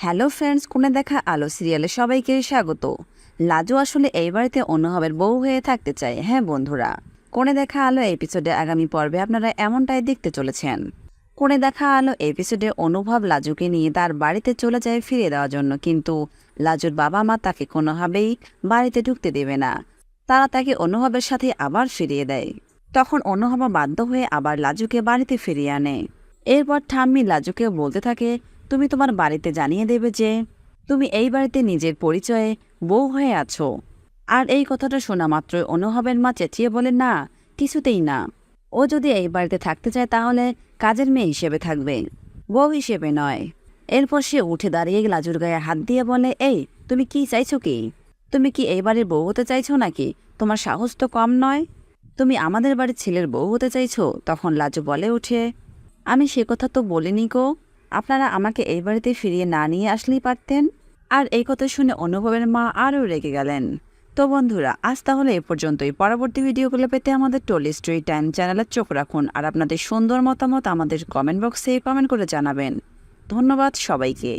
Hello friends, কোণে দেখা আলো সিরিয়ালে সবাইকে স্বাগত। লাজু আসলে এই বাড়িতে অনুভবের বউ হয়ে থাকতে চায়। হ্যাঁ বন্ধুরা, কোণে দেখা আলো এপিসোডে আগামী পর্বে আপনারা এমনটাই দেখতে চলেছেন। কোণে দেখা আলো এপিসোডে অনুভব লাজুকে নিয়ে তার বাড়িতে চলে যায় ফিরিয়ে দেওয়ার জন্য, কিন্তু লাজুর বাবা মা তাকে কোনোভাবেই বাড়িতে ঢুকতে দেবে না। তারা তাকে অনুভবের সাথে আবার ফিরিয়ে দেয়। তখন অনুভব বাধ্য হয়ে আবার লাজুকে বাড়িতে ফিরিয়ে আনে। এরপর ঠাম্মি লাজুকে বলতে থাকে, তুমি তোমার বাড়িতে জানিয়ে দেবে যে তুমি এই বাড়িতে নিজের পরিচয়ে বউ হয়ে আছো। আর এই কথাটা শোনা মাত্রই অনুভবের মা চেঁচিয়ে বলে, না, কিছুতেই না। ও যদি এই বাড়িতে থাকতে চায় তাহলে কাজের মেয়ে হিসেবে থাকবে, বউ হিসেবে নয়। এরপর সে উঠে দাঁড়িয়ে লাজুর গায়ে হাত দিয়ে বলে, এই তুমি কি চাইছো? কি তুমি কি এই বাড়ির বউ হতে চাইছো নাকি? তোমার সাহস তো কম নয়, তুমি আমাদের বাড়ির ছেলের বউ হতে চাইছো? তখন লাজু বলে উঠে, আমি সে কথা তো বলিনি গো, আপনারা আমাকে এই বাড়িতে ফিরিয়ে না নিয়ে আসলেই পারতেন। আর এই কথা শুনে অনুভবের মা আরও রেগে গেলেন। তো বন্ধুরা, আজ তাহলে এ পর্যন্তই। পরবর্তী ভিডিওগুলো পেতে আমাদের টলি স্টোরি টাইম চ্যানেলে চোখ রাখুন, আর আপনাদের সুন্দর মতামত আমাদের কমেন্ট বক্সে কমেন্ট করে জানাবেন। ধন্যবাদ সবাইকে।